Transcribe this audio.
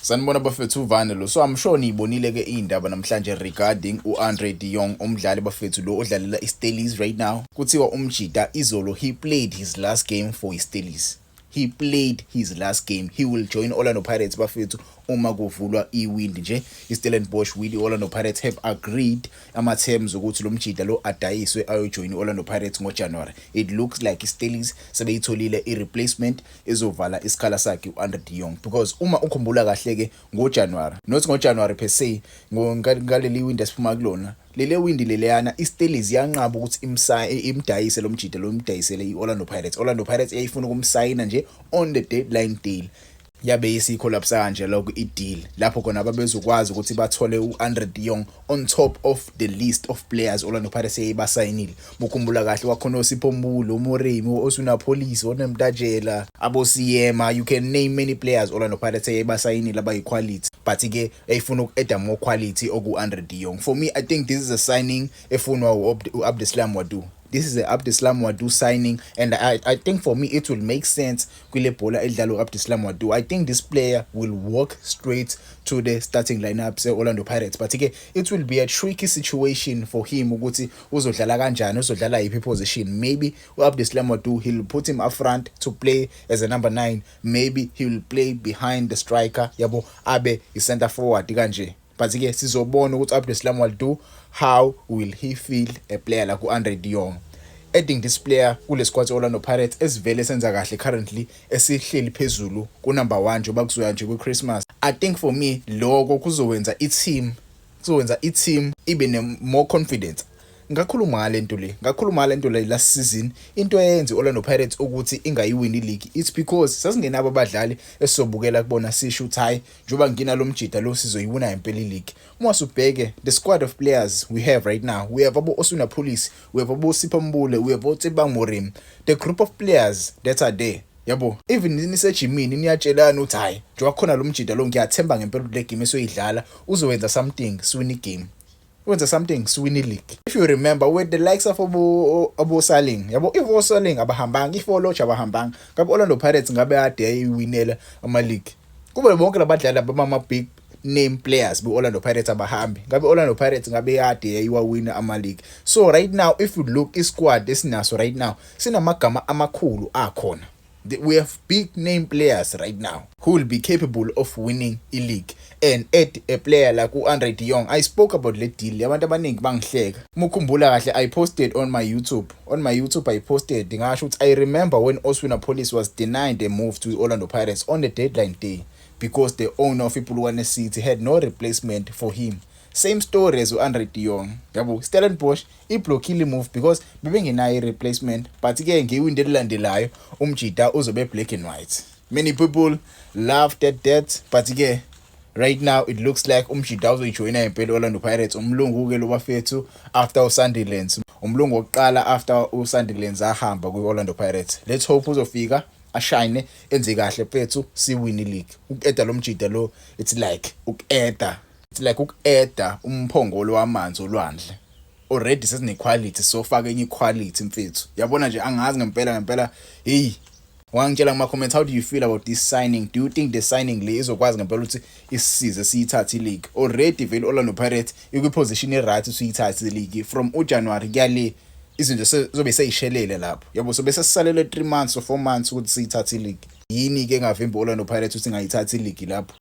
Sanibona bafethu uvane lo. So I'm sure niyibonile ke indaba namhlanje regarding uAndre de Jong, umdlali bafethu lo odlalela iSteelers right now. Kuthiwa umjida izolo he played his last game for iSteelers. He played his last game. He will join Orlando Pirates bafethu uma kuvulwa iwindi nje. iStellenbosch with Orlando Pirates have agreed ama-terms ukuthi lo mjida lo adayiswe ayojoin Orlando Pirates ngoJanuary. It looks like iSteelers sebeyitholile i-replacement ezovala isikhala sakhe uAndre de Jong, because uma ukhumbula kahle ke ngoJanuary, not ngoJanuary per se, ngaleli windi esiphuma kulona, lele windi leleyana iSteelers yanqaba ukuthi imdayise lo mjida lo imdayisele iOrlando Pirates. Orlando Pirates yayifuna ukumsayina nje on the deadline deal. Yabe isicollapse kanje lokho ideal lapho khona babezokwazi ukuthi bathole uAndre de Jong on top of the list of players Orlando Pirates eyibasayinile. Mukhumbula kahle wakhona uSipho Mbulo, uMoremi, uOsuna Police, uNemtajela, aboSiyema, you can name many players Orlando Pirates eyibasayinile abayiquality, but ke ayifuna uku-add more quality okuAndre de Jong. For me, I think this is a signing efunwa uAbdeslam Wadu. This is a Abdeslam Wadu signing, and I think for me it will make sense kwile bhola edlala uAbdeslam Wadu. I think this player will walk straight to the starting lineup se Orlando Pirates, but again it will be a tricky situation for him ukuthi uzodlala kanjani, uzodlala yiphi position. Maybe uAbdeslam Wadu, he'll put him up front to play as a number 9, maybe he will play behind the striker yabo abe i-center forward kanje. But again sizobona ukuthi Abdeslam Wadu, how will he feel a player like uAndre de Jong. Adding this player kule squad Orlando Pirates esivele senza kahle currently esihleli phezulu ku number 1 njengoba kuzoya nje kwiChristmas. I think for me lokho kuzowenza i-team ibe more confident. Ngakhuluma ngale le last season, into eyenze Orlando Pirates ukuthi ingayiwini league, it's because sasingenabo abadlali esobukela kubona sisho high njoba ngina lo mjida lo sizoyiwina impela league. Mwasubheke the squad of players we have right now, we have Osuna Police, we have Sipho Mbule, we have Tsebang Moremi. The group of players that are there, yabo, even nisejimini niyatshelana uthi hayi njoba khona lo mjida lo ngiyathemba ngempela le game esoyidlala uzowenza something swing game. When's something swinny league. If you remember, with the likes of Abo Saling, yabo, if Abo Saling abahambang, if Oloch abahambang, ngabe Orlando Pirates ngabe ade ayiwinela ama league. Kube bonke labadlali abama big name players be Orlando Pirates abahambi, ngabe Orlando Pirates ngabe ade ayiwawina ama league. So right now, if you look isquad esinaso right now, sinamagama amakhulu akhona. We have big name players right now who will be capable of winning a league, and add a player like uAndre de Jong. I spoke about le deal, abantu abaningi bangihleka. Mukhumbula kahle, I posted on my YouTube. I posted ngasho ukuthi I remember when Osuna Police was denied a move to Orlando Pirates on the deadline day because the owner of Ipulwane City had no replacement for him. Same story as uAndre de Jong. Yabo, Stellenbosch iblockile move because bebengenayo replacement, but ke ngewind elilandelayo umjida uzobe black and white. Many people laughed at that, but ke right now it looks like umjida uzojoina impela Orlando Pirates. Umlungu ke lo bafethu after uSunderlands. Umlungu oqala after uSunderlands ahamba kwiOrlando Pirates. Let's hope uzofika ashine enze kahle fethu siwin league. Ukeda lo mjida lo, it's like ukeda umphongolo wamanzi olwandle. Already sesine quality, so faka enye quality mfethu. Yabona nje angazi ngempela hey, wangitshela kuma comments, how do you feel about this signing? Do you think the signing le izokwazi ngempela ukuthi isisize siyithathe league? Already vele Orlando Pirates ikwi position right usuyithathe league from uJanuary kuyale izinto zobe seyishelele lapho. Yabo sobe sesisalele 3 months or 4 months ukuthi siyithathe league. Yini ke ngavimba Orlando Pirates ukuthi ngayithathe league lapho?